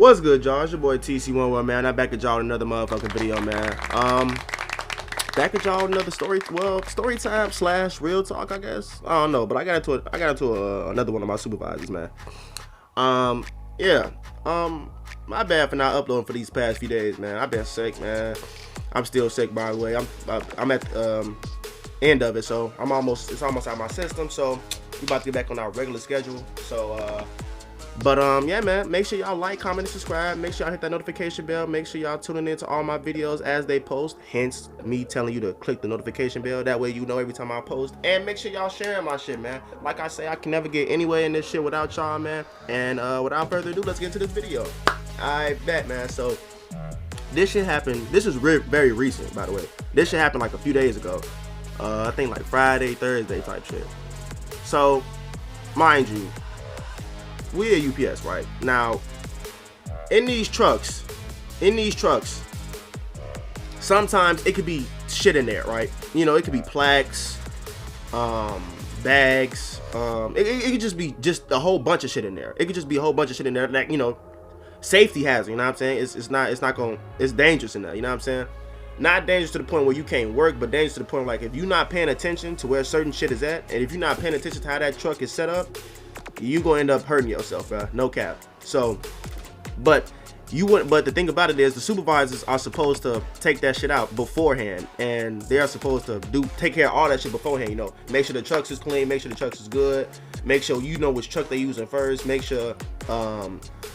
What's good, y'all? It's your boy TC11, man. I'm back at y'all with another motherfucking video, man. Back at y'all with another story time / real talk, I guess. I don't know, but I got into another one of my supervisors, man. Yeah. My bad for not uploading for these past few days, man. I've been sick, man. I'm still sick, by the way. I'm at the end of it, so it's almost out of my system. So we about to get back on our regular schedule. So yeah, man, make sure y'all like, comment, and subscribe. Make sure y'all hit that notification bell. Make sure y'all tuning in to all my videos as they post. Hence, me telling you to click the notification bell. That way you know every time I post. And make sure y'all sharing my shit, man. Like I say, I can never get anywhere in this shit without y'all, man. And without further ado, let's get into this video. I bet, man. So this shit happened. This is very recent, by the way. This shit happened like a few days ago. I think like Friday, Thursday type shit. So, mind you, we at UPS, right? Now, in these trucks, sometimes it could be shit in there, right? You know, it could be plaques, bags, it could just be a whole bunch of shit in there. It could just be a whole bunch of shit in there that, you know, safety hazard, you know what I'm saying? It's dangerous in there, you know what I'm saying? Not dangerous to the point where you can't work, but dangerous to the point like if you're not paying attention to where certain shit is at, and if you're not paying attention to how that truck is set up, you gonna end up hurting yourself, bro. No cap. So, but the thing about it is the supervisors are supposed to take that shit out beforehand, and they are supposed to take care of all that shit beforehand. You know, make sure the trucks is clean, make sure the trucks is good, make sure you know which truck they using first, make sure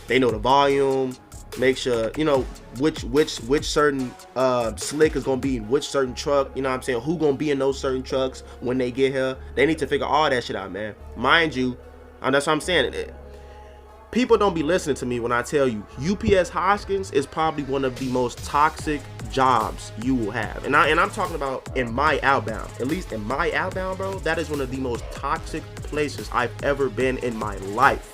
they know the volume, make sure you know which certain slick is gonna be in which certain truck. You know what I'm saying? Who gonna be in those certain trucks when they get here? They need to figure all that shit out, man. Mind you. That's what I'm saying. People don't be listening to me when I tell you UPS Hoskins is probably one of the most toxic jobs you will have. And I'm talking about in my outbound. At least in my outbound, bro, that is one of the most toxic places I've ever been in my life.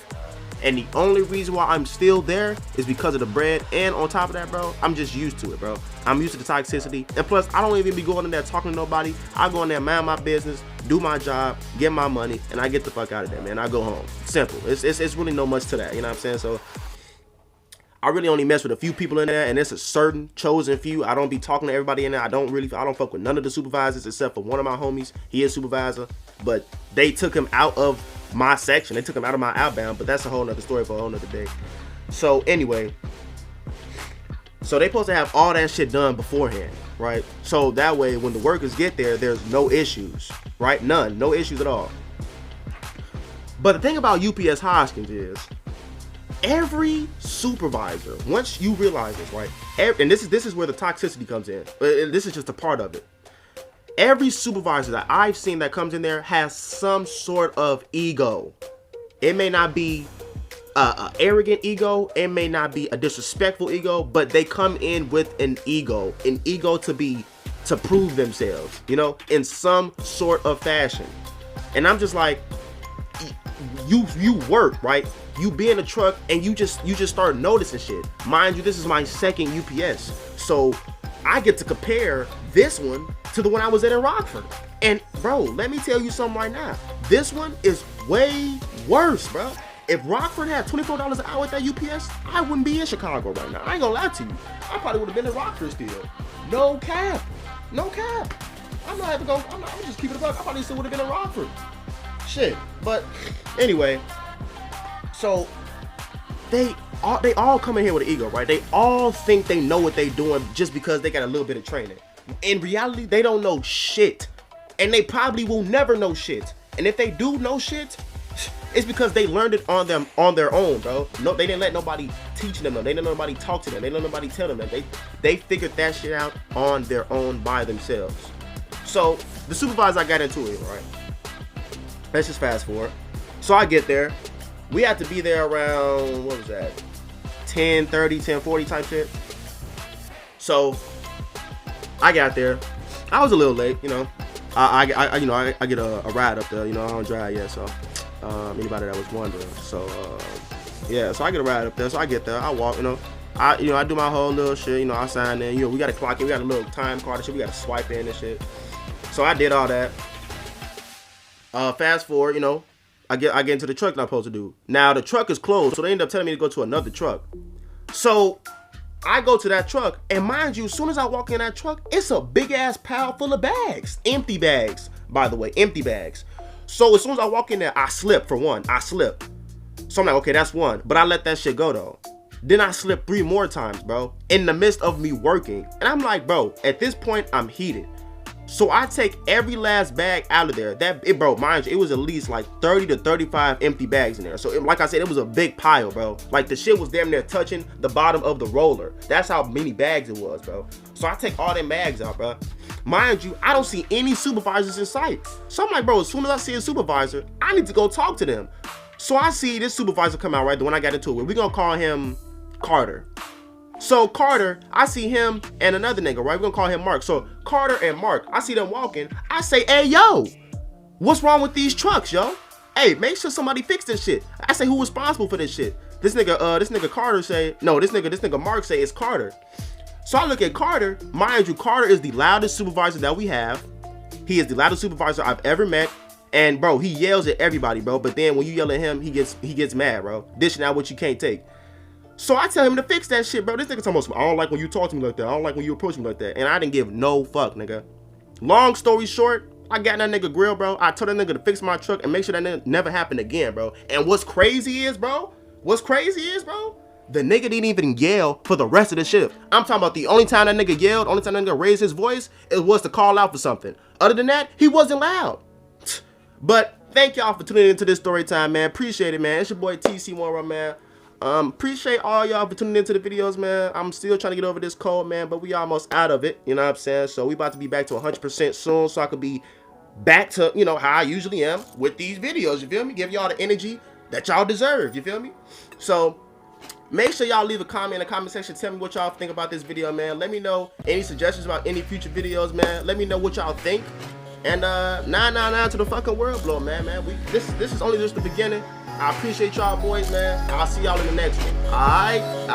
And the only reason why I'm still there is because of the bread. And on top of that, bro, I'm just used to it, bro. I'm used to the toxicity. And plus, I don't even be going in there talking to nobody. I go in there, mind my business, do my job, get my money, and I get the fuck out of there, man. I go home. Simple. It's really no much to that, you know what I'm saying? So I really only mess with a few people in there, and it's a certain chosen few. I don't be talking to everybody in there. I don't fuck with none of the supervisors except for one of my homies. He is supervisor, but they took him out of my section. They took him out of my outbound, but that's a whole nother story for a whole nother day. So anyway, so they supposed to have all that shit done beforehand, right? So that way when the workers get there, there's no issues, right? No issues at all. But the thing about UPS Hoskins is every supervisor, once you realize this, right? And this is where the toxicity comes in. This is just a part of it. Every supervisor that I've seen that comes in there has some sort of ego. It may not be an arrogant ego. It may not be a disrespectful ego, but they come in with an ego to prove themselves, you know, in some sort of fashion. And I'm just like, you work, right? You be in a truck and you just start noticing shit. Mind you, this is my second UPS, so I get to compare this one to the one I was in Rockford. And bro, let me tell you something right now. This one is way worse, bro. If Rockford had $24 an hour at that UPS, I wouldn't be in Chicago right now. I ain't gonna lie to you. I probably would have been in Rockford still. No cap. No cap. I'm just keeping it up. I probably still would have been in Rockford. Shit. But anyway, so they all come in here with an ego, right? They all think they know what they doing just because they got a little bit of training. In reality, they don't know shit. And they probably will never know shit. And if they do know shit, it's because they learned it on their own, bro. No, they didn't let nobody teach them. They didn't let nobody talk to them. They didn't let nobody tell them that. They figured that shit out on their own by themselves. So the supervisor I got into it, right? Let's just fast forward. So I get there. We had to be there around, what was that? 10:30, 10:40 type shit. So I got there. I was a little late, you know. I get a ride up there, you know. I don't drive yet, so anybody that was wondering. So yeah, so I get a ride up there. So I get there. I walk, you know. I do my whole little shit, you know. I sign in. You know, we got to clock in. We got a little time card and shit. We got to swipe in and shit. So I did all that. Fast forward, you know. I get into the truck that I'm supposed to do. Now the truck is closed, so they end up telling me to go to another truck. So I go to that truck, and mind you, as soon as I walk in that truck, it's a big ass pile full of bags. Empty bags, by the way, empty bags. So as soon as I walk in there, I slip for one. I slip. So I'm like, okay, that's one. But I let that shit go though. Then I slipped 3 more times, bro, in the midst of me working. And I'm like, bro, at this point, I'm heated. So I take every last bag out of there. Bro, mind you, it was at least like 30 to 35 empty bags in there. So like I said, it was a big pile, bro. Like the shit was damn near touching the bottom of the roller. That's how many bags it was, bro. So I take all them bags out, bro. Mind you, I don't see any supervisors in sight. So I'm like, bro, as soon as I see a supervisor, I need to go talk to them. So I see this supervisor come out, right, the one I got into it with. We're gonna call him Carter. So Carter, I see him and another nigga, right? We're gonna call him Mark. So Carter and Mark, I see them walking. I say, hey, yo, what's wrong with these trucks, yo? Hey, make sure somebody fix this shit. I say, who responsible for this shit? This nigga Carter say, no, this nigga Mark say it's Carter. So I look at Carter. Mind you, Carter is the loudest supervisor that we have. He is the loudest supervisor I've ever met. And bro, he yells at everybody, bro. But then when you yell at him, he gets mad, bro. This is not what you can't take. So I tell him to fix that shit, bro. This nigga talking about, I don't like when you talk to me like that. I don't like when you approach me like that. And I didn't give no fuck, nigga. Long story short, I got that nigga grill, bro. I told that nigga to fix my truck and make sure that never happened again, bro. And what's crazy is, bro, the nigga didn't even yell for the rest of the shift. I'm talking about the only time that nigga yelled, only time that nigga raised his voice, it was to call out for something. Other than that, he wasn't loud. But thank y'all for tuning into this story time, man. Appreciate it, man. It's your boy TC1, man. Appreciate all y'all for tuning into the videos, man. I'm still trying to get over this cold, man, but we almost out of it, you know what I'm saying? So we about to be back to 100% soon, so I could be back to, you know, how I usually am with these videos, you feel me? Give y'all the energy that y'all deserve, you feel me? So make sure y'all leave a comment in the comment section. Tell me what y'all think about this video, man. Let me know any suggestions about any future videos, man. Let me know what y'all think. And 999 to the fucking world blow, man. This is only just the beginning. I appreciate y'all boys, man. I'll see y'all in the next one. Alright.